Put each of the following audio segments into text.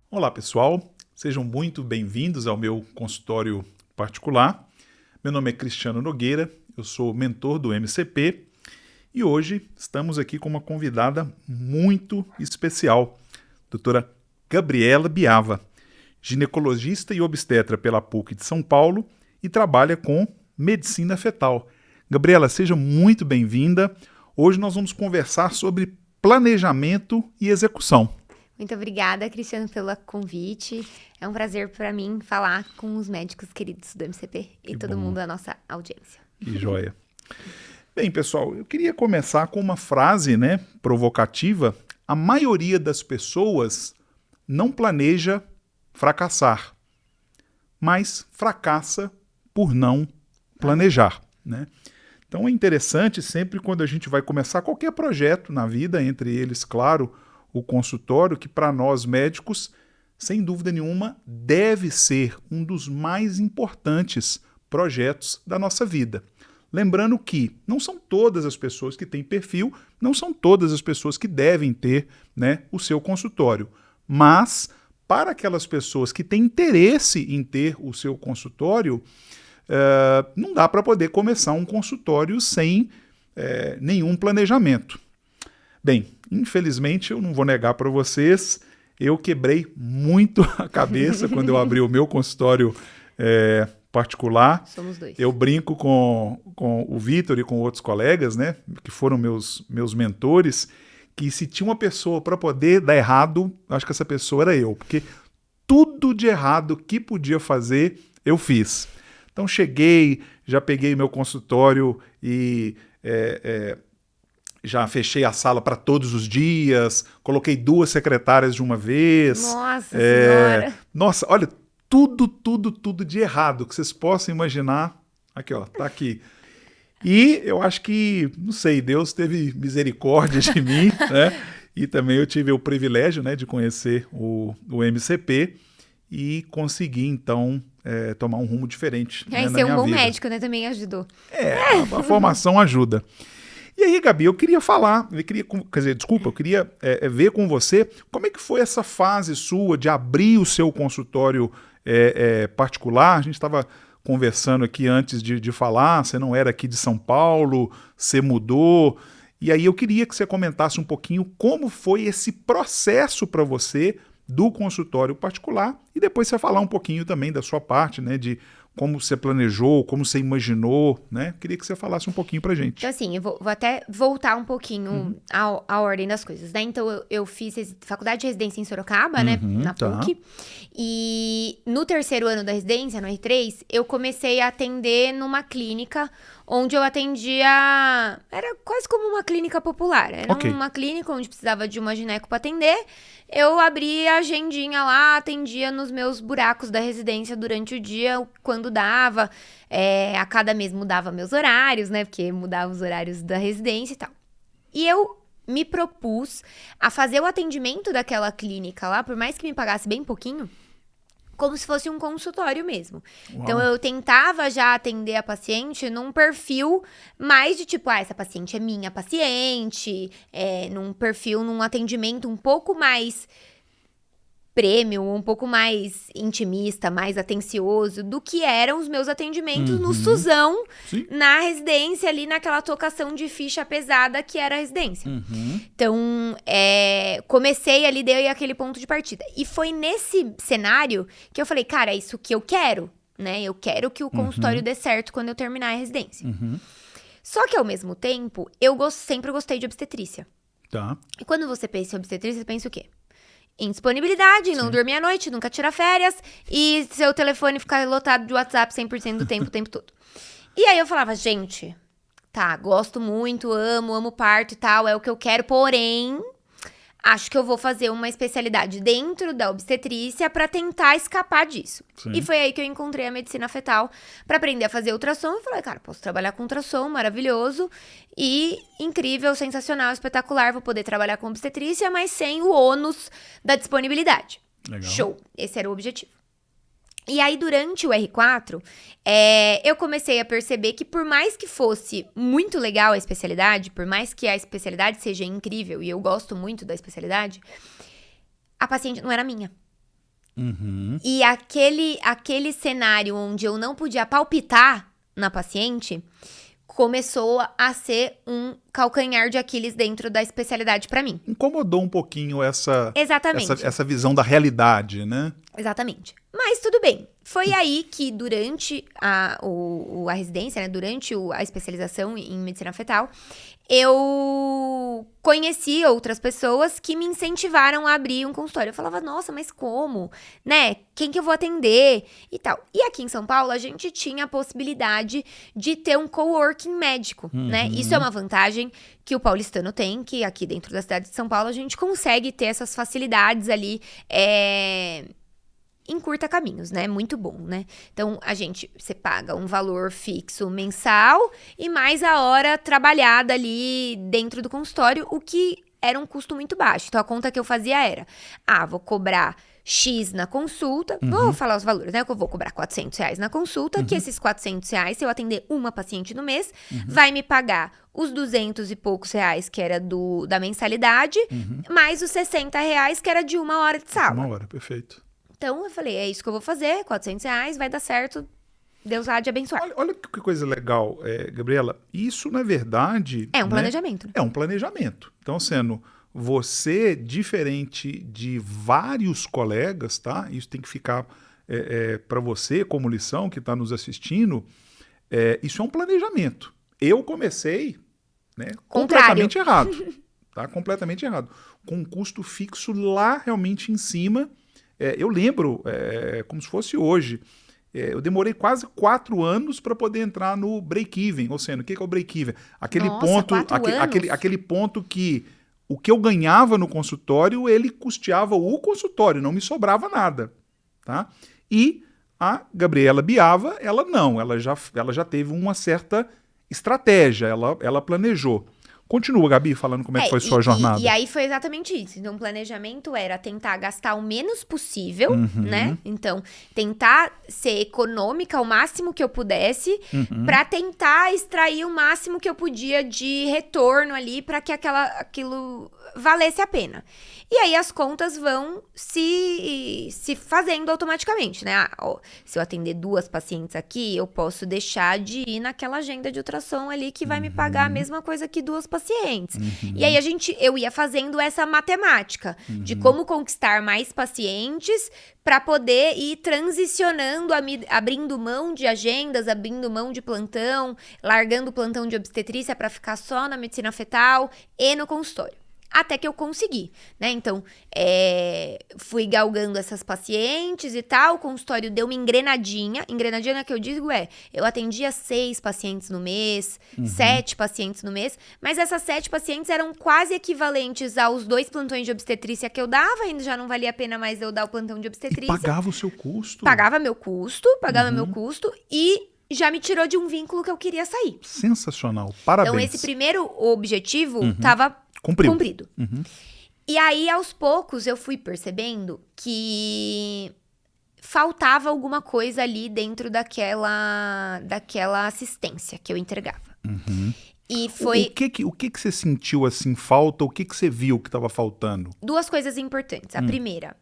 Olá pessoal, sejam muito bem-vindos ao meu consultório particular. Meu nome é Cristiano Nogueira, eu sou mentor do MCP e hoje estamos aqui com uma convidada muito especial, doutora Gabriela Biava, ginecologista e obstetra pela PUC de São Paulo e trabalha com medicina fetal. Gabriela, seja muito bem-vinda. Hoje nós vamos conversar sobre planejamento e execução. Muito obrigada, Cristiano, pelo convite. É um prazer para mim falar com os médicos queridos do MCP e todo mundo da nossa audiência. Que joia. Bem, pessoal, eu queria começar com uma frase, provocativa. A maioria das pessoas não planeja fracassar, mas fracassa por não planejar, né? Então é interessante sempre quando a gente vai começar qualquer projeto na vida, entre eles, claro, o consultório, que para nós médicos, sem dúvida nenhuma, deve ser um dos mais importantes projetos da nossa vida. Lembrando que não são todas as pessoas que têm perfil, não são todas as pessoas que devem ter, o seu consultório. Mas, para aquelas pessoas que têm interesse em ter o seu consultório, não dá para poder começar um consultório sem nenhum planejamento. Bem, infelizmente, eu não vou negar para vocês, eu quebrei muito a cabeça quando eu abri o meu consultório particular. Somos dois. Eu brinco com o Vitor e com outros colegas, que foram meus mentores, que se tinha uma pessoa para poder dar errado, acho que essa pessoa era eu, porque tudo de errado que podia fazer, eu fiz. Então cheguei, já peguei meu consultório e já fechei a sala para todos os dias, coloquei 2 secretárias de uma vez. Nossa Senhora! Nossa, olha, tudo de errado que vocês possam imaginar. Aqui, ó, tá aqui. E eu acho que, não sei, Deus teve misericórdia de mim, E também eu tive o privilégio, de conhecer o MCP e consegui, então, tomar um rumo diferente. E ser um bom médico, também ajudou. A formação ajuda. E aí, Gabi, eu queria ver com você como é que foi essa fase sua de abrir o seu consultório particular. A gente estava conversando aqui antes de falar, você não era aqui de São Paulo, você mudou. E aí eu queria que você comentasse um pouquinho como foi esse processo para você do consultório particular e depois você falar um pouquinho também da sua parte, de como você planejou, como você imaginou, Queria que você falasse um pouquinho pra gente. Então, assim, eu vou até voltar um pouquinho à ordem das coisas, Então, eu fiz faculdade de residência em Sorocaba, na PUC. E no 3º ano da residência, no R3, eu comecei a atender numa clínica onde eu atendia... Era quase como uma clínica popular. Era uma clínica onde precisava de uma gineco para atender. Eu abria a agendinha lá, atendia nos meus buracos da residência durante o dia, quando dava. A cada mês mudava meus horários, Porque mudava os horários da residência e tal. E eu me propus a fazer o atendimento daquela clínica lá, por mais que me pagasse bem pouquinho, como se fosse um consultório mesmo. Uau. Então, eu tentava já atender a paciente num perfil mais de tipo, essa paciente é minha paciente, num atendimento um pouco mais premium, um pouco mais intimista, mais atencioso do que eram os meus atendimentos no Suzão, na residência ali, naquela tocação de ficha pesada que era a residência. Então, comecei ali, dei aquele ponto de partida. E foi nesse cenário que eu falei, cara, é isso que eu quero, Eu quero que o consultório dê certo quando eu terminar a residência. Só que, ao mesmo tempo, eu sempre gostei de obstetrícia. Tá. E quando você pensa em obstetrícia, você pensa o quê? Indisponibilidade, não dormir à noite, nunca tirar férias e seu telefone ficar lotado de WhatsApp 100% do tempo, o tempo todo. E aí eu falava, gente, gosto muito, amo parto e tal, é o que eu quero, porém, acho que eu vou fazer uma especialidade dentro da obstetrícia pra tentar escapar disso. Sim. E foi aí que eu encontrei a medicina fetal pra aprender a fazer ultrassom. E falei, cara, posso trabalhar com ultrassom, maravilhoso. E incrível, sensacional, espetacular. Vou poder trabalhar com obstetrícia, mas sem o ônus da disponibilidade. Legal. Show. Esse era o objetivo. E aí, durante o R4, eu comecei a perceber que por mais que fosse muito legal a especialidade, por mais que a especialidade seja incrível, e eu gosto muito da especialidade, a paciente não era minha. E aquele cenário onde eu não podia palpitar na paciente começou a ser um calcanhar de Aquiles dentro da especialidade para mim. Incomodou um pouquinho Exatamente. essa visão da realidade, né? Exatamente. Mas tudo bem. Foi aí que durante a residência, né, durante a especialização em medicina fetal, eu conheci outras pessoas que me incentivaram a abrir um consultório. Eu falava, nossa, mas como? Né? Quem que eu vou atender? E tal. E aqui em São Paulo, a gente tinha a possibilidade de ter um coworking médico, né? Isso é uma vantagem que o paulistano tem, que aqui dentro da cidade de São Paulo a gente consegue ter essas facilidades ali, encurta caminhos, né? Muito bom, né? Então, você paga um valor fixo mensal e mais a hora trabalhada ali dentro do consultório, o que era um custo muito baixo. Então, a conta que eu fazia era, vou cobrar X na consulta, vou falar os valores, né? Eu vou cobrar R$400 na consulta, que esses R$400, se eu atender uma paciente no mês, vai me pagar os 200 e poucos reais, que era da mensalidade, mais os R$60, que era de 1 hora de sala. 1 hora, perfeito. Então, eu falei, é isso que eu vou fazer, R$400, vai dar certo, Deus há de abençoar. Olha que coisa legal, Gabriela. Isso, na verdade... É um planejamento. Né? É um planejamento. Então, sendo você, diferente de vários colegas, tá? Isso tem que ficar para você, como lição, que está nos assistindo. Isso é um planejamento. Eu comecei, né, completamente errado. Tá? Completamente errado. Com um custo fixo lá, realmente, em cima... eu lembro, como se fosse hoje, eu demorei quase 4 anos para poder entrar no break-even. Ou seja, o que é o break-even? Aquele ponto que o que eu ganhava no consultório, ele custeava o consultório, não me sobrava nada. Tá? E a Gabriela Biava, ela já teve uma certa estratégia, ela planejou. Continua, Gabi, falando como é que foi sua jornada. E aí foi exatamente isso. Então, o planejamento era tentar gastar o menos possível, né? Então, tentar ser econômica o máximo que eu pudesse, para tentar extrair o máximo que eu podia de retorno ali, para que aquilo valesse a pena. E aí as contas vão se fazendo automaticamente, né? Se eu atender 2 pacientes aqui, eu posso deixar de ir naquela agenda de ultrassom ali que vai me pagar a mesma coisa que 2 pacientes. E aí eu ia fazendo essa matemática de como conquistar mais pacientes para poder ir transicionando, abrindo mão de agendas, abrindo mão de plantão, largando o plantão de obstetrícia para ficar só na medicina fetal e no consultório. Até que eu consegui, né? Então, fui galgando essas pacientes e tal, o consultório deu uma engrenadinha. Engrenadinha que eu digo eu atendia 6 pacientes no mês, 7 pacientes no mês, mas essas 7 pacientes eram quase equivalentes aos 2 plantões de obstetrícia que eu dava, ainda já não valia a pena mais eu dar o plantão de obstetrícia. E pagava o seu custo? Pagava meu custo e já me tirou de um vínculo que eu queria sair. Sensacional, parabéns. Então, esse primeiro objetivo estava cumprido. E aí, aos poucos, eu fui percebendo que faltava alguma coisa ali dentro daquela assistência que eu entregava. E foi... O que você sentiu assim, falta? O que você viu que estava faltando? 2 coisas importantes. A primeira,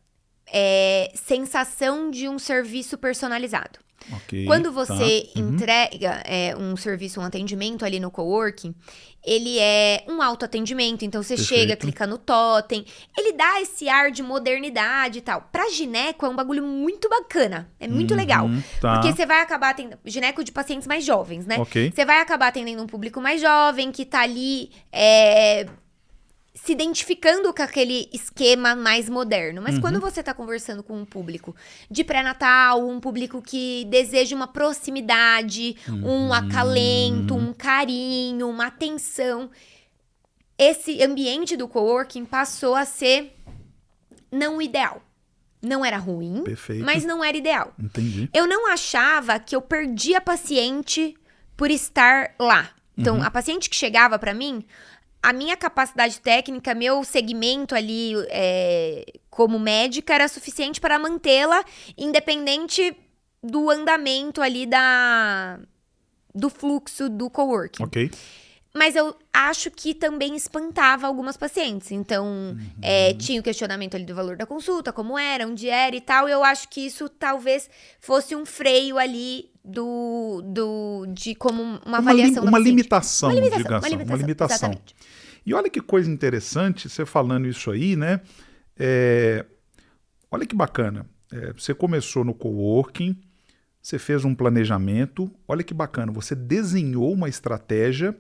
sensação de um serviço personalizado. Okay, quando você entrega um serviço, um atendimento ali no coworking, ele é um autoatendimento, então você chega, clica no totem, ele dá esse ar de modernidade e tal. Pra gineco é um bagulho muito bacana, é muito legal, porque você vai acabar atendendo, gineco de pacientes mais jovens, né? Você vai acabar atendendo um público mais jovem, que tá ali... se identificando com aquele esquema mais moderno. Mas quando você tá conversando com um público de pré-natal, um público que deseja uma proximidade, um acalento, um carinho, uma atenção, esse ambiente do coworking passou a ser não ideal. Não era ruim, mas não era ideal. Entendi. Eu não achava que eu perdia paciente por estar lá. Então, a paciente que chegava pra mim... A minha capacidade técnica, meu segmento ali como médica era suficiente para mantê-la independente do andamento ali do fluxo do coworking. Mas eu acho que também espantava algumas pacientes. Então, tinha o questionamento ali do valor da consulta, como era, onde era e tal. E eu acho que isso talvez fosse um freio ali de como uma avaliação da uma paciente. limitação, digamos. Uma limitação, exatamente. E olha que coisa interessante, você falando isso aí, né? Olha que bacana. Você começou no coworking, você fez um planejamento. Olha que bacana, você desenhou uma estratégia.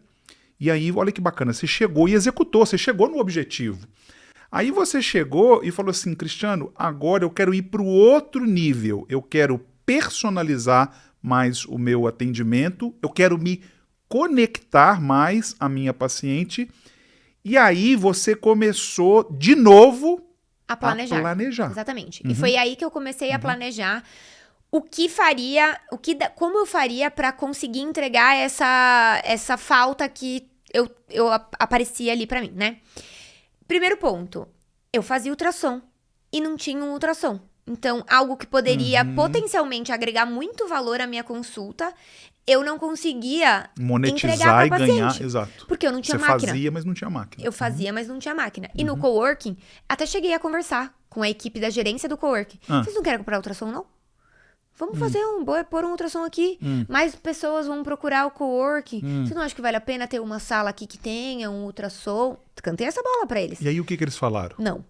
E aí, olha que bacana, você chegou e executou, você chegou no objetivo. Aí você chegou e falou assim, Cristiano, agora eu quero ir para o outro nível, eu quero personalizar mais o meu atendimento, eu quero me conectar mais à minha paciente. E aí você começou de novo a planejar. Exatamente. E foi aí que eu comecei a planejar como eu faria para conseguir entregar essa falta que eu aparecia ali para mim, né? Primeiro ponto, eu fazia ultrassom e não tinha um ultrassom. Então, algo que poderia potencialmente agregar muito valor à minha consulta, eu não conseguia monetizar entregar pra e ganhar, paciente, exato. Porque eu não tinha máquina. Você fazia, mas não tinha máquina. Eu fazia, mas não tinha máquina. E no coworking, até cheguei a conversar com a equipe da gerência do coworking. Vocês não querem comprar ultrassom, não? Vamos fazer pôr um ultrassom aqui. Mais pessoas vão procurar o coworking. Você não acha que vale a pena ter uma sala aqui que tenha um ultrassom? Cantei essa bola pra eles. E aí o que eles falaram? Não.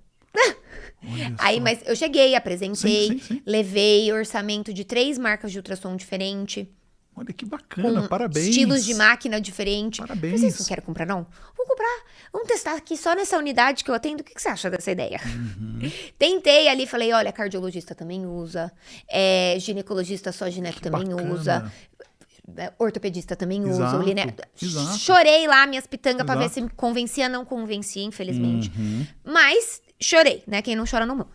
Aí, mas eu cheguei, apresentei, levei orçamento de 3 marcas de ultrassom diferente. Olha que bacana, parabéns. Estilos de máquina diferente. Parabéns. Vocês não querem comprar, não? Vamos comprar. Vamos testar aqui só nessa unidade que eu atendo. O que você acha dessa ideia? Tentei ali, falei, olha, cardiologista também usa. Ginecologista, só gineco também usa. Ortopedista também usa. Exato. Chorei lá minhas pitangas pra ver se me convencia. Não convencia, infelizmente. Mas chorei, né? Quem não chora não mama.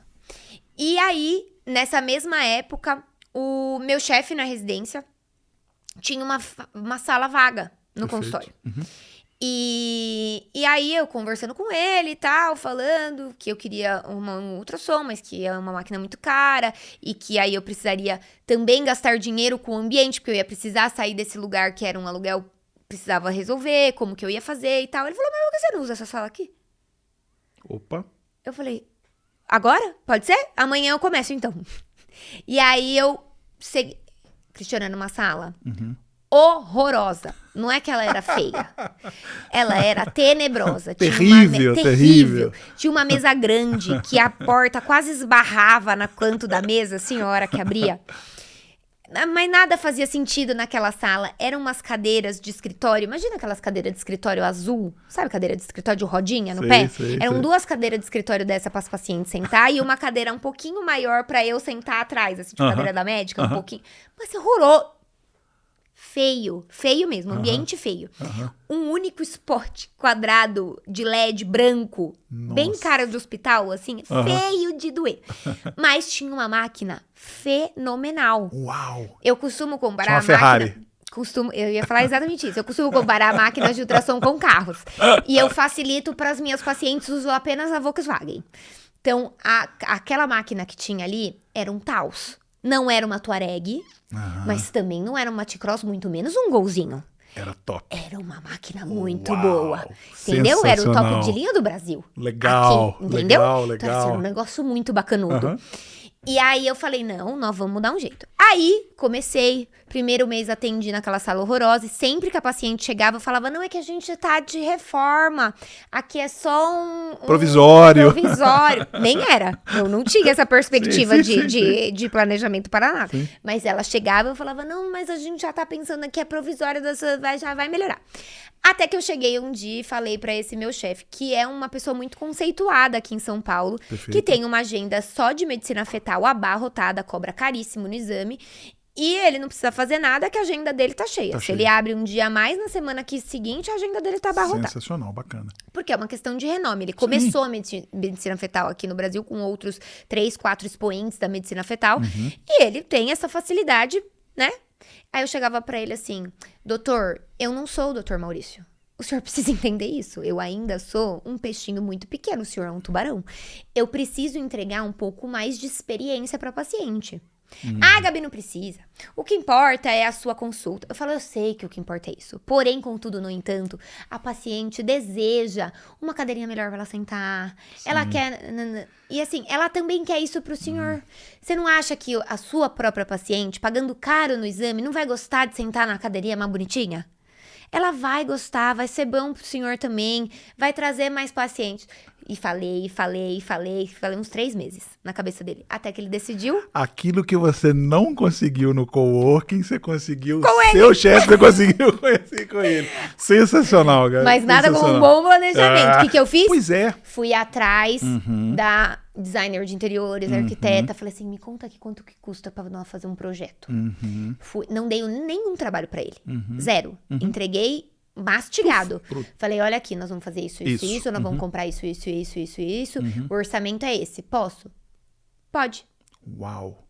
E aí, nessa mesma época, o meu chefe na residência tinha uma sala vaga no consultório. E aí eu conversando com ele e tal, falando que eu queria um ultrassom, mas que é uma máquina muito cara e que aí eu precisaria também gastar dinheiro com o ambiente, porque eu ia precisar sair desse lugar que era um aluguel, precisava resolver, como que eu ia fazer e tal. Ele falou, mas por que você não usa essa sala aqui? Opa. Eu falei, agora? Pode ser? Amanhã eu começo então. E aí eu segui, Cristiana, numa sala horrorosa. Não é que ela era feia. Ela era tenebrosa. Terrível. Tinha uma mesa grande que a porta quase esbarrava no canto da mesa, assim, a hora que abria. Mas nada fazia sentido naquela sala. Eram umas cadeiras de escritório. Imagina aquelas cadeiras de escritório azul. Sabe cadeira de escritório de rodinha no pé? Eram 2 cadeiras de escritório dessa para as pacientes sentar. E uma cadeira um pouquinho maior para eu sentar atrás. Assim, tipo cadeira da médica, um pouquinho. Mas horroroso. Feio mesmo, ambiente feio. Um único spot quadrado de LED branco, bem cara de hospital, assim, feio de doer. Mas tinha uma máquina fenomenal. Uau! Eu costumo comparar tinha uma Ferrari. Eu ia falar exatamente isso. Eu costumo comparar máquinas de ultrassom com carros. E eu facilito para as minhas pacientes, uso apenas a Volkswagen. Então, aquela máquina que tinha ali era um Taos. Não era uma Touareg, mas também não era uma T-Cross, muito menos um Golzinho. Era top. Era uma máquina muito boa. Entendeu? Era o top de linha do Brasil. Legal. Aqui, entendeu? Legal. Então, assim, era um negócio muito bacanudo. E aí eu falei, não, nós vamos dar um jeito. Aí, comecei, primeiro mês atendi naquela sala horrorosa, e sempre que a paciente chegava, eu falava, não, é que a gente tá de reforma, aqui é só um provisório. Nem era, eu não tinha essa perspectiva de planejamento para nada. Mas ela chegava e eu falava, não, mas a gente já tá pensando que é provisório, já vai melhorar. Até que eu cheguei um dia e falei pra esse meu chefe, que é uma pessoa muito conceituada aqui em São Paulo, que tem uma agenda só de medicina fetal abarrotada, cobra caríssimo no exame, e ele não precisa fazer nada, que a agenda dele tá cheia. Se ele abre um dia a mais, na semana seguinte, a agenda dele tá abarrotada. Sensacional, bacana. Porque é uma questão de renome. Ele começou a medicina fetal aqui no Brasil com outros 3, 4 expoentes da medicina fetal, e ele tem essa facilidade, né? Aí eu chegava pra ele assim, doutor, eu não sou o doutor Maurício. O senhor precisa entender isso. Eu ainda sou um peixinho muito pequeno, o senhor é um tubarão. Eu preciso entregar um pouco mais de experiência pra paciente. Ah, Gabi, não precisa. O que importa é a sua consulta. Eu falo, eu sei que o que importa é isso. Porém, contudo, no entanto, a paciente deseja uma cadeirinha melhor pra ela sentar. Sim. Ela quer... E assim, ela também quer isso pro senhor. Você não acha que a sua própria paciente, pagando caro no exame, não vai gostar de sentar na cadeirinha mais bonitinha? Ela vai gostar, vai ser bom pro senhor também, vai trazer mais pacientes. E falei uns 3 meses na cabeça dele. Até que ele decidiu. Aquilo que você não conseguiu no coworking, você conseguiu com seu chefe, você conseguiu conhecer com ele. Sensacional, cara. Mas nada como um bom planejamento. O que eu fiz? Pois é. Fui atrás da designer de interiores, arquiteta. Falei assim, me conta aqui quanto que custa pra nós fazer um projeto. Não dei nenhum trabalho pra ele. Zero. Entreguei mastigado. Falei, olha aqui, nós vamos fazer isso, nós vamos comprar isso. O orçamento é esse. Posso? Pode. Uau.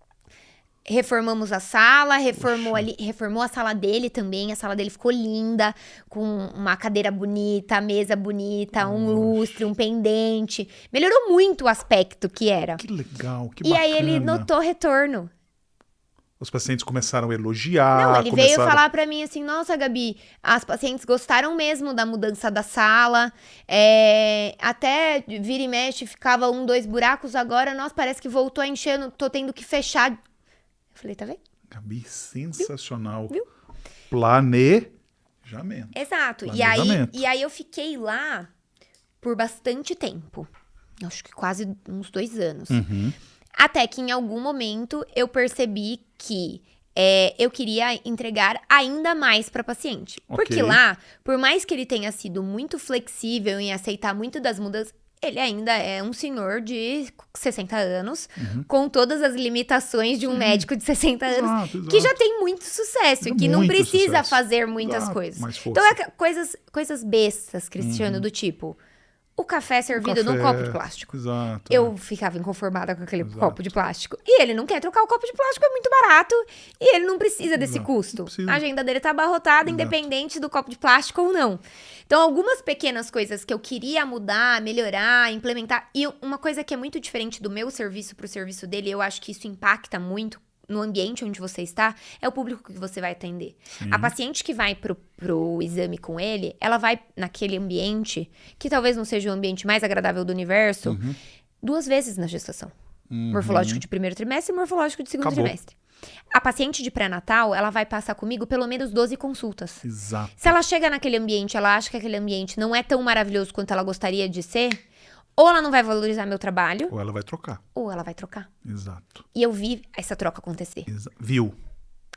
Reformamos a sala, reformou a sala dele também. A sala dele ficou linda, com uma cadeira bonita, mesa bonita, um lustre, um pendente. Melhorou muito o aspecto que era. Que legal, que bacana. E aí ele notou retorno. Os pacientes começaram a elogiar. Não, ele veio falar pra mim assim, nossa, Gabi, as pacientes gostaram mesmo da mudança da sala. Até vira e mexe, ficava 1, 2 buracos. Agora, nossa, parece que voltou a encher, tô tendo que fechar. Eu falei, tá vendo? Gabi, sensacional. Viu? Planejamento. Exato. E aí eu fiquei lá por bastante tempo. Acho que quase uns 2 anos. Até que em algum momento eu percebi que eu queria entregar ainda mais para paciente. Okay. Porque lá, por mais que ele tenha sido muito flexível em aceitar muito das mudanças, ele ainda é um senhor de 60 anos, com todas as limitações de um médico de 60 anos, exato. Que já tem muito sucesso, que não precisa fazer muitas coisas. Então, coisas bestas, Cristiano, do tipo... O café servido num copo de plástico. Exato. Eu ficava inconformada com aquele copo de plástico. E ele não quer trocar o copo de plástico, é muito barato. E ele não precisa desse custo. A agenda dele tá abarrotada, independente do copo de plástico ou não. Então, algumas pequenas coisas que eu queria mudar, melhorar, implementar. E uma coisa que é muito diferente do meu serviço pro serviço dele, eu acho que isso impacta muito no ambiente onde você está, é o público que você vai atender. Sim. A paciente que vai pro exame com ele, ela vai naquele ambiente, que talvez não seja o ambiente mais agradável do universo, 2 vezes na gestação. Morfológico de primeiro trimestre e morfológico de segundo trimestre. A paciente de pré-natal, ela vai passar comigo pelo menos 12 consultas. Exato. Se ela chega naquele ambiente, ela acha que aquele ambiente não é tão maravilhoso quanto ela gostaria de ser... Ou ela não vai valorizar meu trabalho. Ou ela vai trocar. Exato. E eu vi essa troca acontecer. Viu?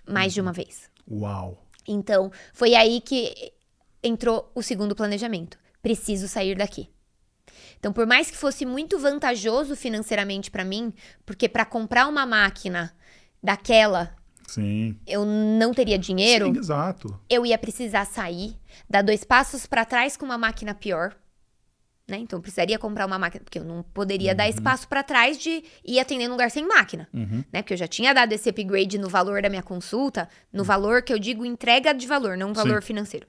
Mais de uma vez. Uau. Então, foi aí que entrou o segundo planejamento. Preciso sair daqui. Então, por mais que fosse muito vantajoso financeiramente pra mim, porque pra comprar uma máquina daquela... Sim. Eu não teria dinheiro. Sim, exato. Eu ia precisar sair, dar 2 passos pra trás com uma máquina pior. Né? Então, eu precisaria comprar uma máquina, porque eu não poderia dar espaço para trás de ir atender num lugar sem máquina, né? Porque eu já tinha dado esse upgrade no valor da minha consulta, no valor que eu digo entrega de valor, não valor financeiro.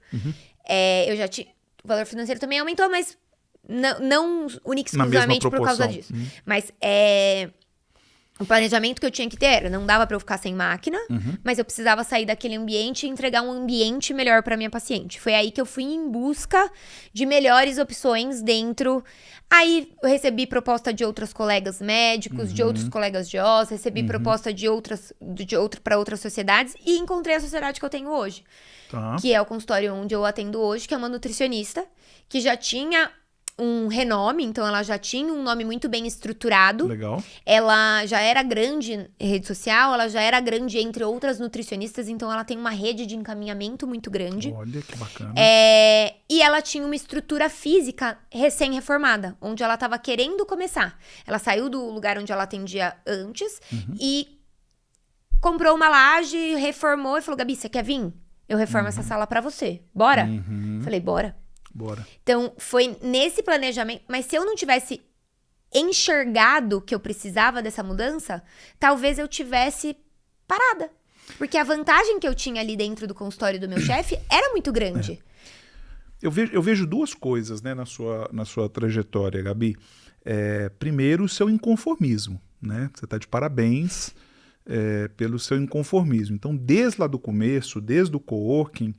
Eu já tinha... O valor financeiro também aumentou, mas não única e exclusivamente por causa disso. Mas o planejamento que eu tinha que ter era, não dava pra eu ficar sem máquina, mas eu precisava sair daquele ambiente e entregar um ambiente melhor pra minha paciente. Foi aí que eu fui em busca de melhores opções dentro. Aí eu recebi proposta de outros colegas médicos, de outros colegas de OS, recebi proposta para outras sociedades e encontrei a sociedade que eu tenho hoje. Tá. Que é o consultório onde eu atendo hoje, que é uma nutricionista, que já tinha um renome, então ela já tinha um nome muito bem estruturado. Legal. Ela já era grande em rede social, ela já era grande entre outras nutricionistas, então ela tem uma rede de encaminhamento muito grande. Olha, que bacana. E ela tinha uma estrutura física recém-reformada, onde ela estava querendo começar. Ela saiu do lugar onde ela atendia antes e comprou uma laje, reformou e falou, Gabi, você quer vir? Eu reformo essa sala pra você. Bora? Falei, bora. Então, foi nesse planejamento. Mas se eu não tivesse enxergado que eu precisava dessa mudança, talvez eu tivesse parada. Porque a vantagem que eu tinha ali dentro do consultório do meu chefe era muito grande. Eu vejo 2 coisas, né, na sua trajetória, Gabi. Primeiro, o seu inconformismo, né? Você está de parabéns. pelo seu inconformismo. Então, desde lá do começo, desde o coworking,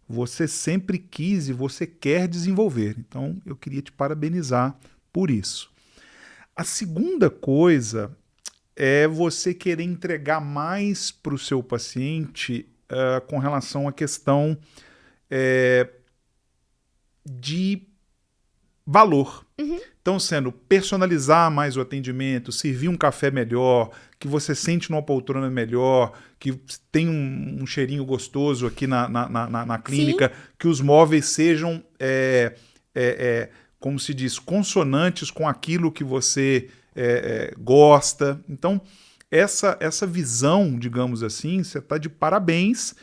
você sempre quis e você quer desenvolver. Então, eu queria te parabenizar por isso. A segunda coisa é você querer entregar mais para o seu paciente com relação à questão de valor. Então, sendo personalizar mais o atendimento, servir um café melhor, que você sente numa poltrona melhor, que tem um cheirinho gostoso aqui na clínica, sim, que os móveis sejam, como se diz, consonantes com aquilo que você gosta. Então, essa visão, digamos assim, você está de parabéns.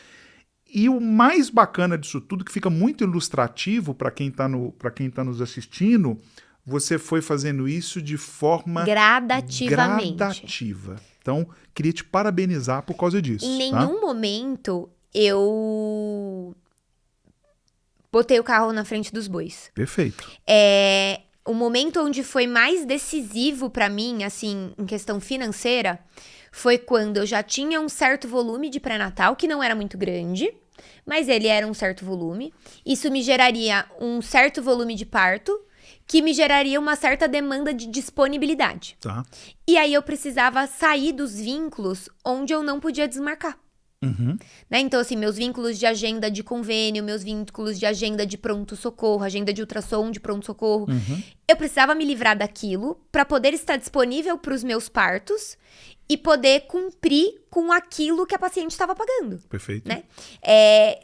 E o mais bacana disso tudo, que fica muito ilustrativo para quem está nos assistindo, você foi fazendo isso de forma gradativa. Então, queria te parabenizar por causa disso. Em nenhum momento eu botei o carro na frente dos bois. Perfeito. O momento onde foi mais decisivo para mim, assim, em questão financeira, foi quando eu já tinha um certo volume de pré-natal, que não era muito grande, mas ele era um certo volume. Isso me geraria um certo volume de parto, que me geraria uma certa demanda de disponibilidade. Tá. E aí eu precisava sair dos vínculos onde eu não podia desmarcar. Né? Então, assim, meus vínculos de agenda de convênio, meus vínculos de agenda de pronto-socorro, agenda de ultrassom de pronto-socorro. Eu precisava me livrar daquilo para poder estar disponível para os meus partos e poder cumprir com aquilo que a paciente estava pagando. Perfeito. Né?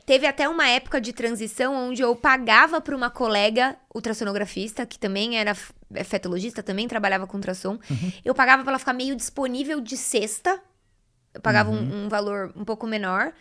Teve até uma época de transição onde eu pagava para uma colega ultrassonografista, que também era fetologista, também trabalhava com ultrassom. Eu pagava para ela ficar meio disponível de sexta. Eu pagava um valor um pouco menor.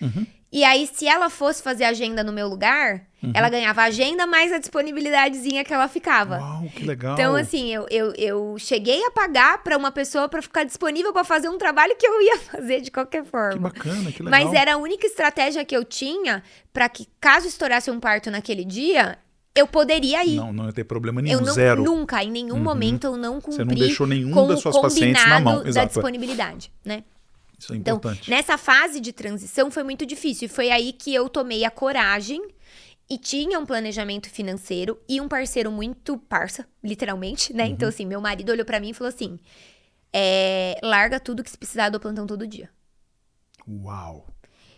E aí, se ela fosse fazer agenda no meu lugar, ela ganhava a agenda mais a disponibilidadezinha que ela ficava. Uau, que legal. Então, assim, eu cheguei a pagar pra uma pessoa pra ficar disponível pra fazer um trabalho que eu ia fazer de qualquer forma. Que bacana, que legal. Mas era a única estratégia que eu tinha pra que, caso estourasse um parto naquele dia, eu poderia ir. Não ia ter problema nenhum, zero. Nunca, em nenhum momento eu não cumpri. Você não deixou nenhum das suas pacientes na mão. Da disponibilidade, né? Isso é importante. Então, nessa fase de transição foi muito difícil. E foi aí que eu tomei a coragem e tinha um planejamento financeiro e um parceiro muito parça, literalmente, né? Então, assim, meu marido olhou pra mim e falou assim, larga tudo que se precisar do plantão todo dia. Uau!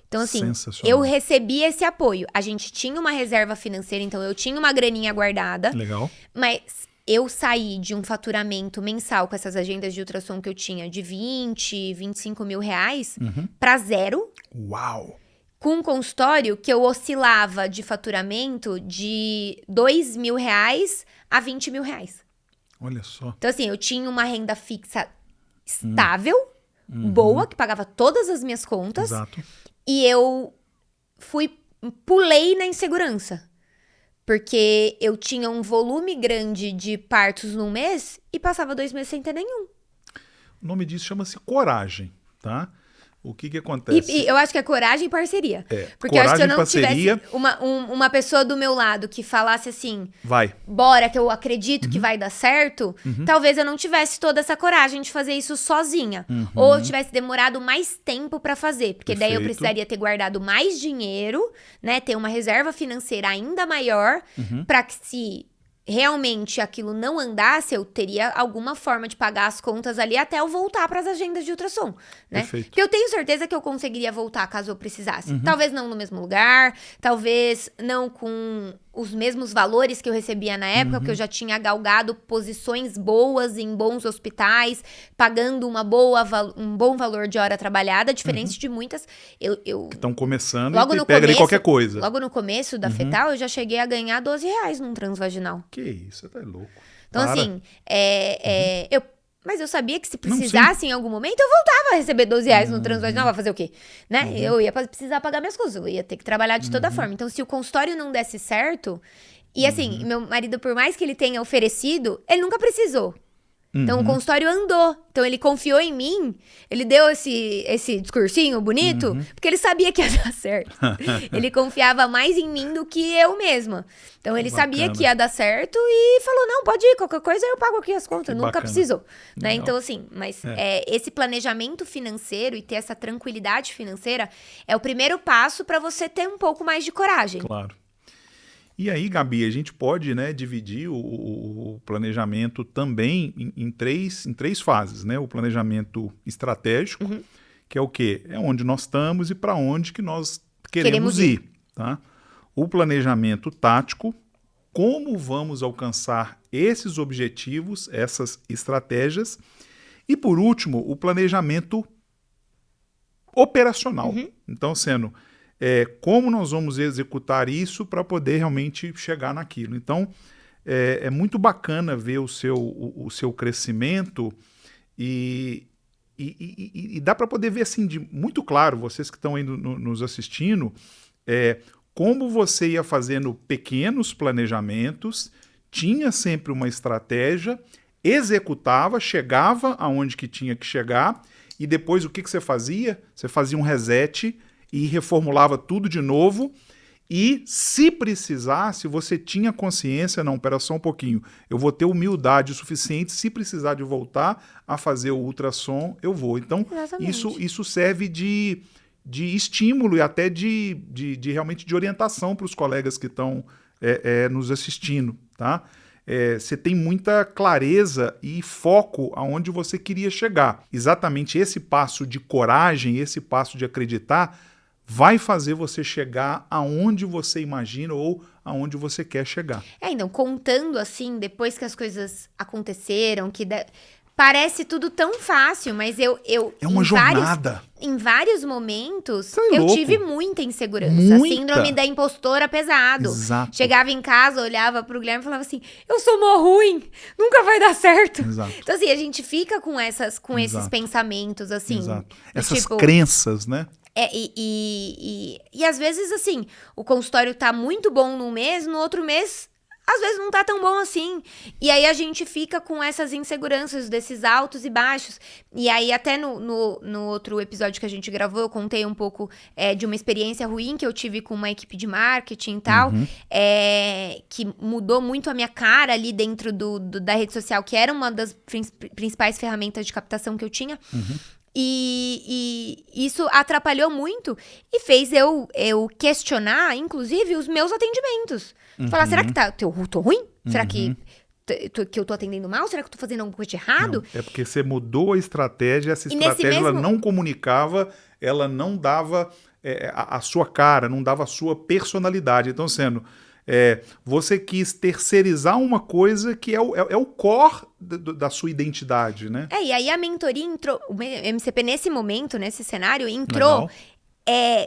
Então, assim, eu recebi esse apoio. A gente tinha uma reserva financeira, então eu tinha uma graninha guardada. Legal. Mas eu saí de um faturamento mensal com essas agendas de ultrassom que eu tinha de 20, 25 mil reais para zero. Uau! Com um consultório que eu oscilava de faturamento de 2 mil reais a 20 mil reais. Olha só. Então, assim, eu tinha uma renda fixa estável, boa, que pagava todas as minhas contas. Exato. E eu pulei na insegurança. Porque eu tinha um volume grande de partos num mês e passava 2 meses sem ter nenhum. O nome disso chama-se coragem, tá? O que acontece? E eu acho que é coragem e parceria. Porque coragem, eu acho que eu não parceria, tivesse uma pessoa do meu lado que falasse assim... Vai. Bora, que eu acredito que vai dar certo. Talvez eu não tivesse toda essa coragem de fazer isso sozinha. Ou eu tivesse demorado mais tempo pra fazer. Porque daí eu precisaria ter guardado mais dinheiro, né? Ter uma reserva financeira ainda maior. Pra que se realmente aquilo não andasse, eu teria alguma forma de pagar as contas ali até eu voltar para as agendas de ultrassom, né? Perfeito. Porque eu tenho certeza que eu conseguiria voltar caso eu precisasse. Talvez não no mesmo lugar, talvez não com os mesmos valores que eu recebia na época, porque eu já tinha galgado posições boas em bons hospitais, pagando um bom valor de hora trabalhada, diferente de muitas. Que estão começando logo e pega ali qualquer coisa. Logo no começo da fetal, eu já cheguei a ganhar R$12 num transvaginal. Que isso, você tá louco. Então, assim, mas eu sabia que se precisasse em algum momento, eu voltava a receber R$12 no transvaginal, vai fazer o quê? Né? Eu ia precisar pagar minhas coisas, eu ia ter que trabalhar de toda forma. Então, se o consultório não desse certo, e assim, meu marido, por mais que ele tenha oferecido, ele nunca precisou. Então, o consultório andou. Então, ele confiou em mim. Ele deu esse discursinho bonito, porque ele sabia que ia dar certo. Ele confiava mais em mim do que eu mesma. Então, ele sabia que ia dar certo e falou, não, pode ir, qualquer coisa eu pago aqui as contas. Nunca precisou. Né? Então, assim, mas esse planejamento financeiro e ter essa tranquilidade financeira é o primeiro passo para você ter um pouco mais de coragem. Claro. E aí, Gabi, a gente pode, né, dividir o planejamento também em três fases, né? O planejamento estratégico, que é o quê? É onde nós estamos e para onde que nós queremos ir, tá? O planejamento tático, como vamos alcançar esses objetivos, essas estratégias. E, por último, o planejamento operacional. Então, sendo... como nós vamos executar isso para poder realmente chegar naquilo. Então, é muito bacana ver o seu crescimento e dá para poder ver assim, muito claro, vocês que estão aí nos assistindo, como você ia fazendo pequenos planejamentos, tinha sempre uma estratégia, executava, chegava aonde que tinha que chegar e depois o que você fazia? Você fazia um reset e reformulava tudo de novo, e se precisasse, você tinha consciência, não, pera só um pouquinho, eu vou ter humildade o suficiente, se precisar de voltar a fazer o ultrassom, eu vou. Então, isso serve de estímulo e até de realmente de orientação para os colegas que estão nos assistindo, tá? Você tem muita clareza e foco aonde você queria chegar. Exatamente esse passo de coragem, esse passo de acreditar, vai fazer você chegar aonde você imagina ou aonde você quer chegar. Então, contando assim, depois que as coisas aconteceram, parece tudo tão fácil, mas eu é uma jornada. Em vários momentos, eu tive muita insegurança. Síndrome da impostora pesado. Exato. Chegava em casa, olhava pro Guilherme e falava assim, eu sou mó ruim, nunca vai dar certo. Exato. Então, assim, a gente fica com esses pensamentos, assim. Exato. Essas crenças, né? E às vezes, assim, o consultório tá muito bom num mês, no outro mês, às vezes não tá tão bom assim. E aí a gente fica com essas inseguranças, desses altos e baixos. E aí até no outro episódio que a gente gravou, eu contei um pouco de uma experiência ruim que eu tive com uma equipe de marketing e tal, que mudou muito a minha cara ali dentro da rede social, que era uma das principais ferramentas de captação que eu tinha. E isso atrapalhou muito e fez eu questionar, inclusive, os meus atendimentos. Falar, será que eu tô ruim? Será que eu tô atendendo mal? Será que eu tô fazendo alguma coisa de errado? Não, é porque você mudou a estratégia, essa estratégia ela não comunicava, ela não dava a sua cara, não dava a sua personalidade. Então, você quis terceirizar uma coisa que é o core da sua identidade, né? E aí a mentoria entrou, o MCP nesse momento, nesse cenário, entrou...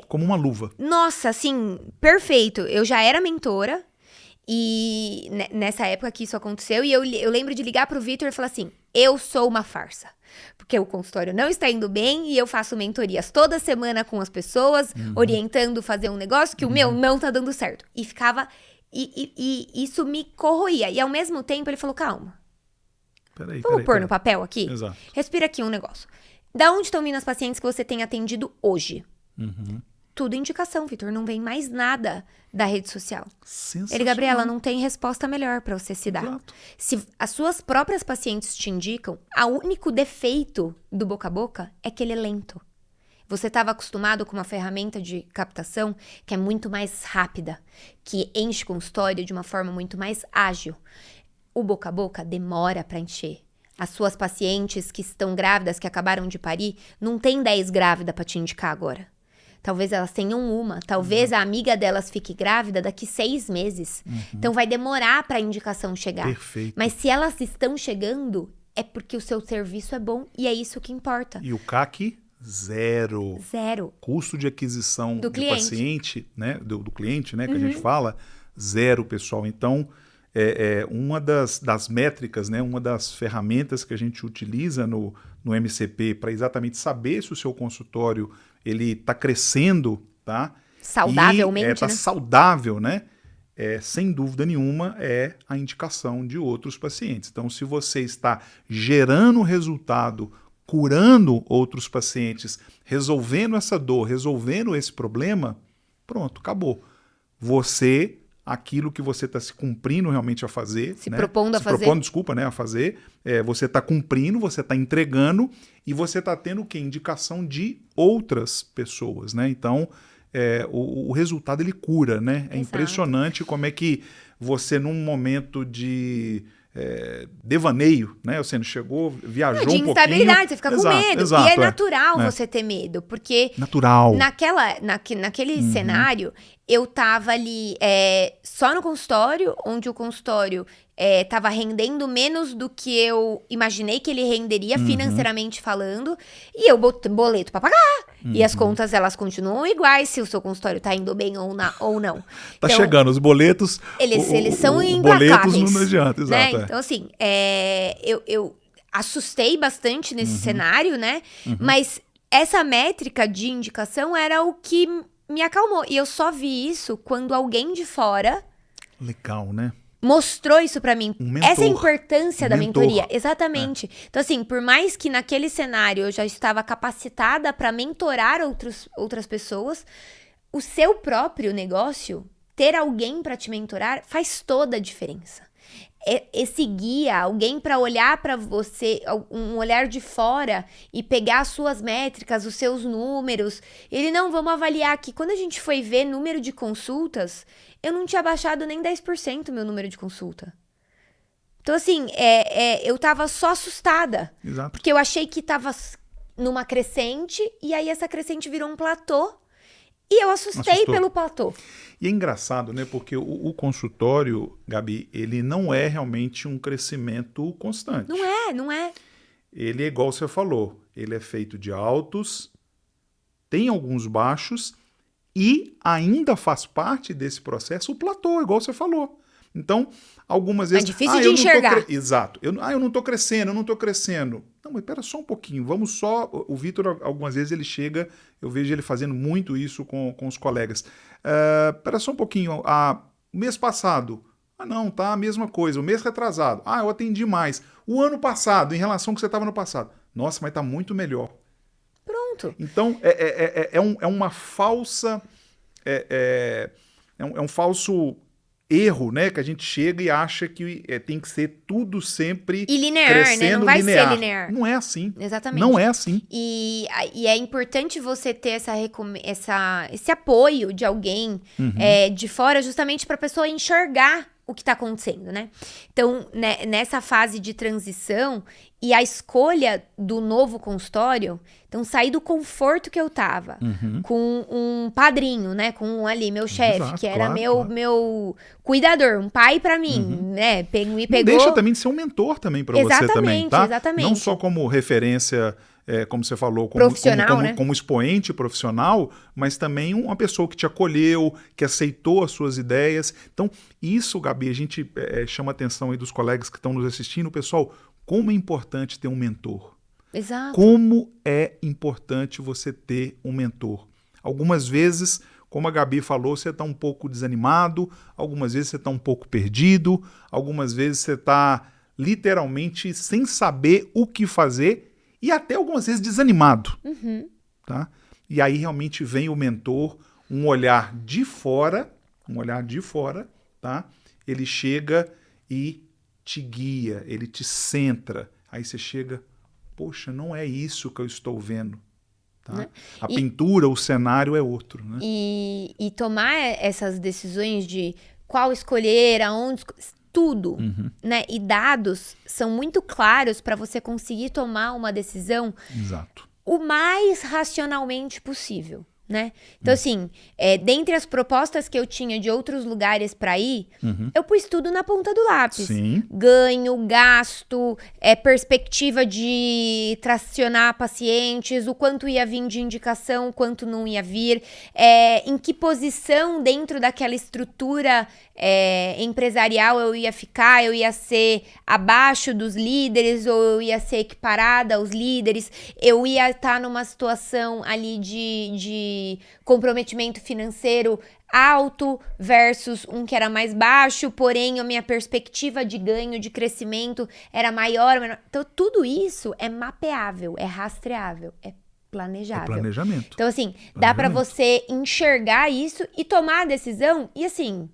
como uma luva. Nossa, assim, perfeito. Eu já era mentora e nessa época que isso aconteceu, e eu lembro de ligar pro Vitor e falar assim, eu sou uma farsa. Porque o consultório não está indo bem e eu faço mentorias toda semana com as pessoas, orientando fazer um negócio que o meu não tá dando certo. E ficava... E isso me corroía. E ao mesmo tempo ele falou, calma. Vamos pôr no papel aqui? Exato. Respira aqui um negócio. Da onde estão vindo as pacientes que você tem atendido hoje? Tudo indicação, Vitor. Não vem mais nada da rede social. Ele, Gabriela, não tem resposta melhor pra você se dar. Exato. Se as suas próprias pacientes te indicam, o único defeito do boca a boca é que ele é lento. Você estava acostumado com uma ferramenta de captação que é muito mais rápida, que enche consultório de uma forma muito mais ágil. O boca a boca demora para encher. As suas pacientes que estão grávidas, que acabaram de parir, não tem 10 grávidas para te indicar agora. Talvez elas tenham uma, talvez a amiga delas fique grávida daqui 6 meses. Então vai demorar para a indicação chegar. Perfeito. Mas se elas estão chegando, é porque o seu serviço é bom e é isso que importa. E o CAC? Zero. Custo de aquisição do paciente, né? Do cliente, né? Que a gente fala, zero, pessoal. Então, uma das métricas, né? Uma das ferramentas que a gente utiliza no MCP para exatamente saber se o seu consultório ele está crescendo, tá? Saudavelmente, tá saudável, né? sem dúvida nenhuma, é a indicação de outros pacientes. Então, se você está gerando resultado, curando outros pacientes, resolvendo essa dor, resolvendo esse problema, pronto, acabou. Aquilo que você está se cumprindo realmente a fazer, propondo a fazer, você está cumprindo, você está entregando e você está tendo o quê? Indicação de outras pessoas, né? Então, o resultado ele cura, né? É impressionante como é que você, num momento de devaneio, né? Você chegou, viajou um pouquinho. De instabilidade, você fica com medo. Exato, e é natural você ter medo, porque naquele cenário, eu tava ali só no consultório, onde o consultório tava rendendo menos do que eu imaginei que ele renderia financeiramente falando, e eu boleto pra pagar. E as contas, elas continuam iguais se o seu consultório tá indo bem ou não. Tá então, chegando, os boletos... Eles são implacáveis. Boletos não adianta, exato. Né? Então, assim, eu assustei bastante nesse cenário, né? Mas essa métrica de indicação era o que me acalmou. E eu só vi isso quando alguém de fora... Legal, né? Mostrou isso pra mim. Essa é a importância da mentor. mentoria. Exatamente. Então, assim, por mais que naquele cenário eu já estava capacitada para mentorar outras pessoas, o seu próprio negócio, ter alguém para te mentorar, faz toda a diferença. Esse guia, alguém para olhar para você, um olhar de fora e pegar as suas métricas, os seus números. Ele, não, vamos avaliar aqui. Quando a gente foi ver número de consultas, eu não tinha baixado nem 10% meu número de consulta. Então, assim, eu tava só assustada. Exato. Porque eu achei que tava numa crescente, e aí essa crescente virou um platô. E eu assustei pelo platô. E é engraçado, né? Porque o consultório, Gabi, ele não é realmente um crescimento constante. Não é. Ele é igual você falou. Ele é feito de altos, tem alguns baixos e ainda faz parte desse processo o platô, igual você falou. Então, algumas vezes... É difícil de enxergar. Exato. Eu não estou crescendo. Não, mas espera só um pouquinho. Vamos só... O Vitor, algumas vezes, ele chega... Eu vejo ele fazendo muito isso com os colegas. Espera só um pouquinho. O mês passado... não, tá a mesma coisa. O mês retrasado... eu atendi mais. O ano passado, em relação ao que você estava no passado... Nossa, mas está muito melhor. Pronto. Então, é uma falsa... É um falso... erro, né? Que a gente chega e acha que tem que ser tudo sempre e linear, crescendo, né? Não vai ser linear. Não é assim. Exatamente. Não é assim. E é importante você ter esse apoio de alguém de fora, justamente para a pessoa enxergar o que está acontecendo, né? Então, nessa fase de transição e a escolha do novo consultório, então sair do conforto que eu tava, com um padrinho, né? Com ali, meu chefe, que era meu cuidador, um pai para mim, né? Me pegou... Não deixa também de ser um mentor também para você também, tá? Exatamente. Não só como referência... como você falou, né? como expoente profissional, mas também uma pessoa que te acolheu, que aceitou as suas ideias. Então, isso, Gabi, a gente chama a atenção aí dos colegas que estão nos assistindo. Pessoal, como é importante ter um mentor. Exato. Como é importante você ter um mentor. Algumas vezes, como a Gabi falou, você está um pouco desanimado, algumas vezes você está um pouco perdido, algumas vezes você está literalmente sem saber o que fazer, e até algumas vezes desanimado. Tá? E aí realmente vem o mentor, um olhar de fora, tá? Ele chega e te guia, ele te centra. Aí você chega, poxa, não é isso que eu estou vendo. Tá? Né? A pintura, o cenário é outro. Né? E tomar essas decisões de qual escolher, aonde... Tudo, né? E dados são muito claros para você conseguir tomar uma decisão o mais racionalmente possível, né? Então, assim, dentre as propostas que eu tinha de outros lugares para ir, eu pus tudo na ponta do lápis. Sim. Ganho, gasto, perspectiva de tracionar pacientes, o quanto ia vir de indicação, o quanto não ia vir, em que posição dentro daquela estrutura empresarial eu ia ficar, eu ia ser abaixo dos líderes ou eu ia ser equiparada aos líderes, eu ia estar numa situação ali de de comprometimento financeiro alto versus um que era mais baixo, porém a minha perspectiva de ganho, de crescimento era maior, menor. Então, tudo isso é mapeável, é rastreável, é planejável. É planejamento. Então, assim, dá pra você enxergar isso e tomar a decisão. E, assim,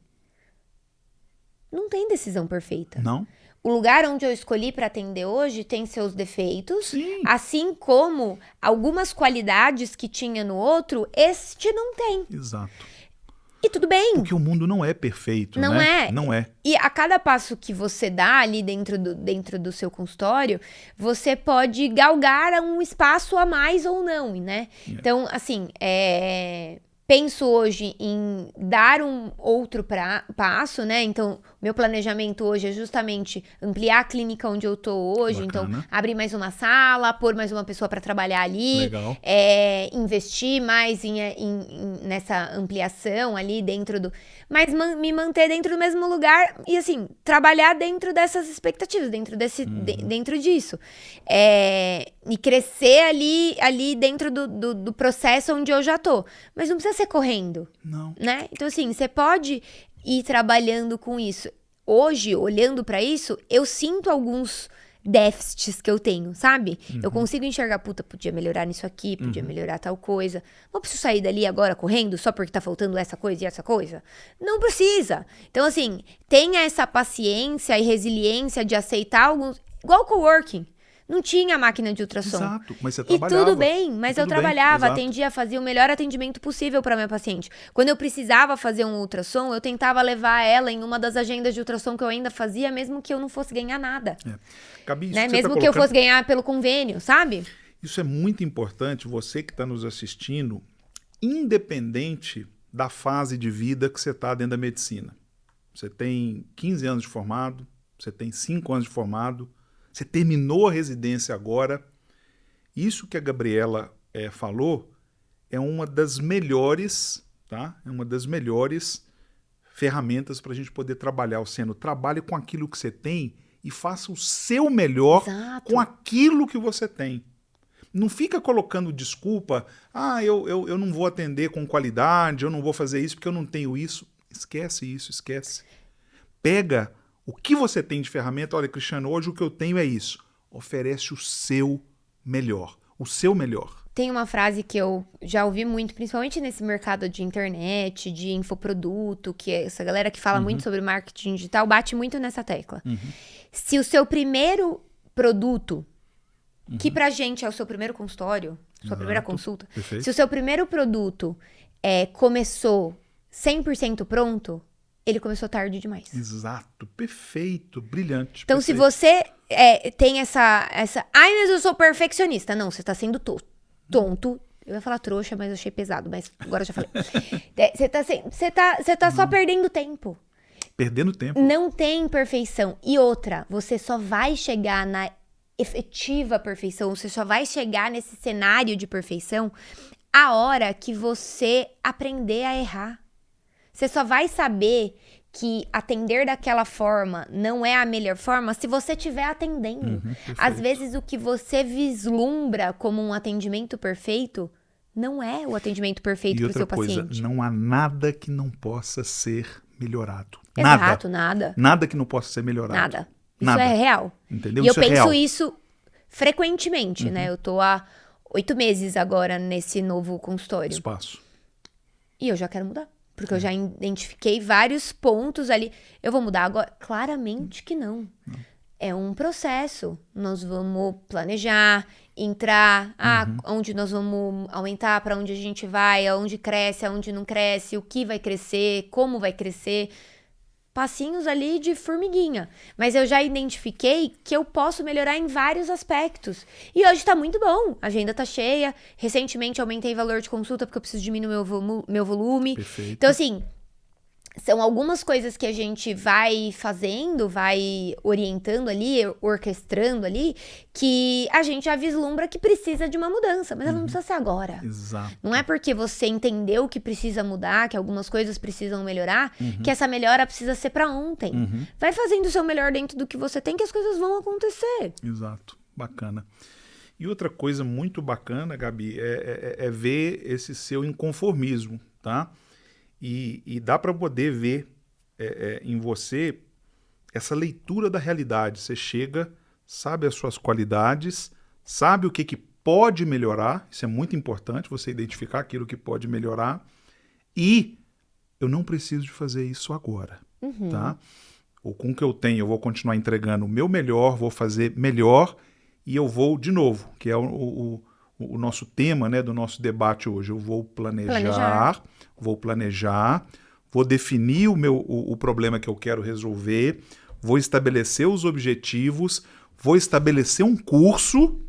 não tem decisão perfeita. Não. O lugar onde eu escolhi para atender hoje tem seus defeitos. Sim. Assim como algumas qualidades que tinha no outro, este não tem. Exato. E tudo bem. Porque o mundo não é perfeito, Não né? é. Não é. E a cada passo que você dá ali dentro do seu consultório, você pode galgar um espaço a mais ou não, né? Então, assim, penso hoje em dar um outro passo, né? Então, meu planejamento hoje é justamente ampliar a clínica onde eu tô hoje. Bacana. Então, abrir mais uma sala, pôr mais uma pessoa para trabalhar ali. Legal. Investir mais nessa ampliação ali dentro do... Mas me manter dentro do mesmo lugar e, assim, trabalhar dentro dessas expectativas, dentro disso. E crescer ali dentro do processo onde eu já tô. Mas não precisa ser correndo. Não. Né? Então, assim, você pode ir trabalhando com isso. Hoje, olhando pra isso, eu sinto alguns déficits que eu tenho, sabe? Eu consigo enxergar, puta, podia melhorar nisso aqui, podia melhorar tal coisa. Não preciso sair dali agora correndo só porque tá faltando essa coisa e essa coisa. Não precisa. Então, assim, tenha essa paciência e resiliência de aceitar alguns... Igual coworking. Não tinha máquina de ultrassom. Exato, mas você trabalhava. E tudo bem, mas eu trabalhava, atendia, fazia o melhor atendimento possível para minha paciente. Quando eu precisava fazer um ultrassom, eu tentava levar ela em uma das agendas de ultrassom que eu ainda fazia, mesmo que eu não fosse ganhar nada. Gabi, isso né? que Mesmo você tá que eu fosse ganhar pelo convênio, sabe? Isso é muito importante, você que está nos assistindo, independente da fase de vida que você está dentro da medicina. Você tem 15 anos de formado, você tem 5 anos de formado, você terminou a residência agora. Isso que a Gabriela falou é uma das melhores, tá? É uma das melhores ferramentas para a gente poder trabalhar. Trabalhe com aquilo que você tem e faça o seu melhor com aquilo que você tem. Não fica colocando desculpa, eu não vou atender com qualidade, eu não vou fazer isso porque eu não tenho isso. Esquece isso, esquece. Pega o que você tem de ferramenta. Olha, Cristiano, hoje o que eu tenho é isso. Oferece o seu melhor. O seu melhor. Tem uma frase que eu já ouvi muito, principalmente nesse mercado de internet, de infoproduto, que essa galera que fala muito sobre marketing digital bate muito nessa tecla. Se o seu primeiro produto, que pra gente é o seu primeiro consultório, sua primeira consulta, Perfeito. Se o seu primeiro produto começou 100% pronto, ele começou tarde demais. Exato, perfeito, brilhante. Então, perfeito. se você tem essa... Ai, mas eu sou perfeccionista. Não, você tá sendo tonto. Eu ia falar trouxa, mas eu achei pesado. Mas agora eu já falei. Você tá só perdendo tempo. Perdendo tempo. Não tem perfeição. E outra, você só vai chegar na efetiva perfeição, você só vai chegar nesse cenário de perfeição a hora que você aprender a errar. Você só vai saber que atender daquela forma não é a melhor forma se você estiver atendendo. Às vezes, o que você vislumbra como um atendimento perfeito não é o atendimento perfeito para o seu paciente. E outra coisa, não há nada que não possa ser melhorado. Exato, nada. Nada que não possa ser melhorado. Nada. Isso é real. Entendeu? E isso eu penso real. isso frequentemente, né? Eu tô há 8 meses agora nesse novo consultório. Espaço. E eu já quero mudar. Porque eu já identifiquei vários pontos ali. Eu vou mudar agora? Claramente que não. É um processo. Nós vamos planejar, entrar, onde nós vamos aumentar, para onde a gente vai, aonde cresce, aonde não cresce, o que vai crescer, como vai crescer. Passinhos ali de formiguinha. Mas eu já identifiquei que eu posso melhorar em vários aspectos. E hoje tá muito bom. A agenda tá cheia. Recentemente aumentei o valor de consulta porque eu preciso diminuir meu volume. Perfeito. Então, assim, são algumas coisas que a gente vai fazendo, vai orientando ali, orquestrando ali, que a gente já vislumbra que precisa de uma mudança. Mas ela não precisa ser agora. Exato. Não é porque você entendeu que precisa mudar, que algumas coisas precisam melhorar, que essa melhora precisa ser pra ontem. Vai fazendo o seu melhor dentro do que você tem, que as coisas vão acontecer. Exato. Bacana. E outra coisa muito bacana, Gabi, é ver esse seu inconformismo, tá? E dá para poder ver em você essa leitura da realidade. Você chega, sabe as suas qualidades, sabe o que pode melhorar, isso é muito importante, você identificar aquilo que pode melhorar, e eu não preciso de fazer isso agora, tá? Ou com o que eu tenho, eu vou continuar entregando o meu melhor, vou fazer melhor, e eu vou, de novo, que é o nosso tema, né, do nosso debate hoje, eu vou planejar, vou definir o problema que eu quero resolver, vou estabelecer os objetivos, vou estabelecer um curso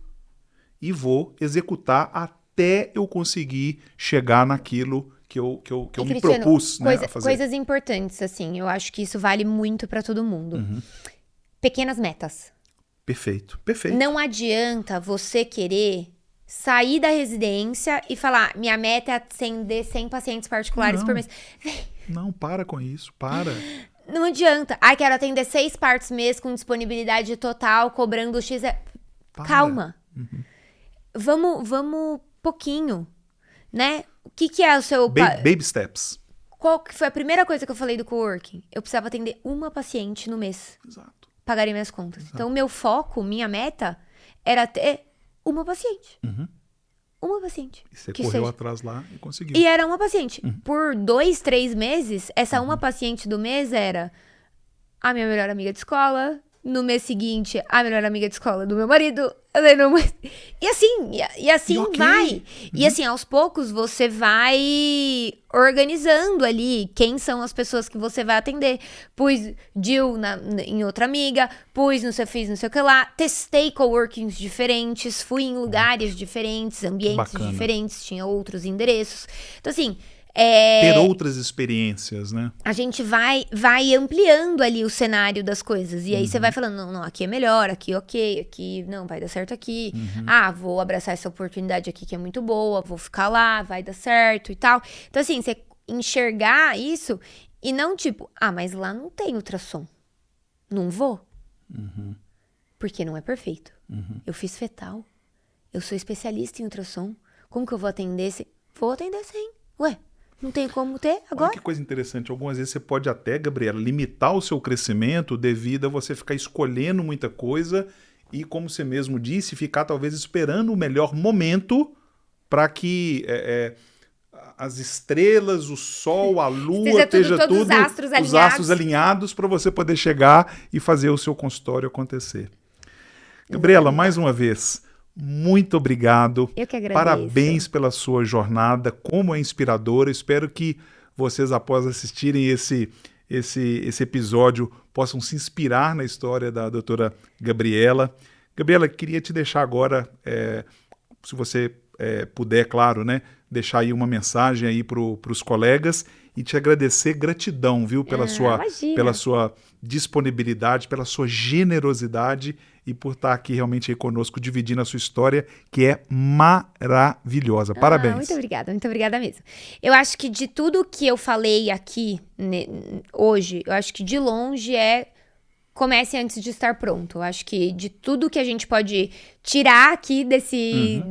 e vou executar até eu conseguir chegar naquilo que eu me propus, né, a fazer. Coisas importantes, assim, eu acho que isso vale muito para todo mundo. Pequenas metas. Perfeito. Não adianta você querer sair da residência e falar, minha meta é atender 100 pacientes particulares por mês. Não, para com isso, para. Não adianta. Quero atender 6 partos mês com disponibilidade total, cobrando X. Calma. Vamos pouquinho, né? O que é o seu... Baby steps. Qual que foi a primeira coisa que eu falei do coworking? Eu precisava atender uma paciente no mês. Exato. Pagarem minhas contas. Exato. Então, meu foco, minha meta, era ter uma paciente. Uma paciente. E você correu atrás lá e conseguiu. E era uma paciente. Por 2, 3 meses, essa uma paciente do mês era a minha melhor amiga de escola. No mês seguinte, a melhor amiga de escola do meu marido. E assim okay. vai. E assim, aos poucos, você vai organizando ali quem são as pessoas que você vai atender. Pus Jill em outra amiga, fiz não sei o que lá. Testei coworkings diferentes, fui em lugares diferentes, ambientes diferentes, tinha outros endereços. Então assim... ter outras experiências, né? A gente vai ampliando ali o cenário das coisas. E aí você vai falando, não, aqui é melhor, aqui ok, aqui não, vai dar certo aqui. Vou abraçar essa oportunidade aqui que é muito boa, vou ficar lá, vai dar certo e tal. Então assim, você enxergar isso e não tipo, mas lá não tem ultrassom. Não vou. Porque não é perfeito. Eu fiz fetal. Eu sou especialista em ultrassom. Como que eu vou atender? Vou atender sim. Ué, não tem como ter agora? Olha que coisa interessante. Algumas vezes você pode até, Gabriela, limitar o seu crescimento devido a você ficar escolhendo muita coisa e, como você mesmo disse, ficar talvez esperando o melhor momento para que as estrelas, o sol, a lua, esteja tudo os astros alinhados para você poder chegar e fazer o seu consultório acontecer. Gabriela, mais uma vez, muito obrigado. Eu que agradeço. Parabéns pela sua jornada, como é inspiradora. Espero que vocês, após assistirem esse episódio, possam se inspirar na história da doutora Gabriela. Gabriela, queria te deixar agora, se você puder, claro, né, deixar aí uma mensagem aí para os colegas e te agradecer, gratidão, viu, pela sua disponibilidade, pela sua generosidade e por estar aqui realmente aí conosco, dividindo a sua história, que é maravilhosa. Parabéns. Muito obrigada mesmo. Eu acho que de tudo que eu falei aqui hoje, eu acho que de longe comece antes de estar pronto. Eu acho que de tudo que a gente pode tirar aqui desse...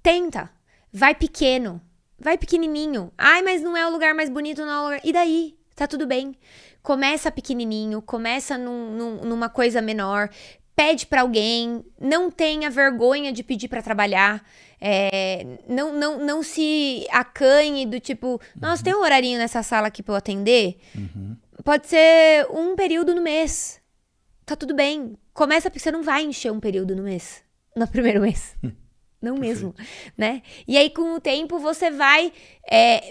Tenta. Vai pequeno. Vai pequenininho. Mas não é o lugar mais bonito, não é o lugar... E daí? Tá tudo bem. Começa pequenininho, começa numa coisa menor, pede pra alguém, não tenha vergonha de pedir pra trabalhar, não se acanhe do tipo, nossa, tem um horarinho nessa sala aqui pra eu atender? Pode ser um período no mês, tá tudo bem. Começa porque você não vai encher um período no mês, no primeiro mês. Não mesmo, né? E aí, com o tempo, você vai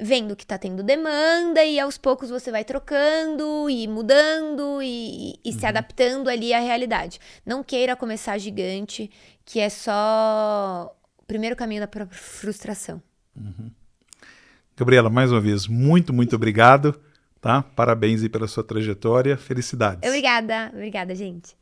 vendo que tá tendo demanda e aos poucos você vai trocando e mudando e se adaptando ali à realidade. Não queira começar gigante, que é só o primeiro caminho da própria frustração. Gabriela, mais uma vez, muito, muito obrigado, tá? Parabéns aí pela sua trajetória, felicidades. Obrigada, gente.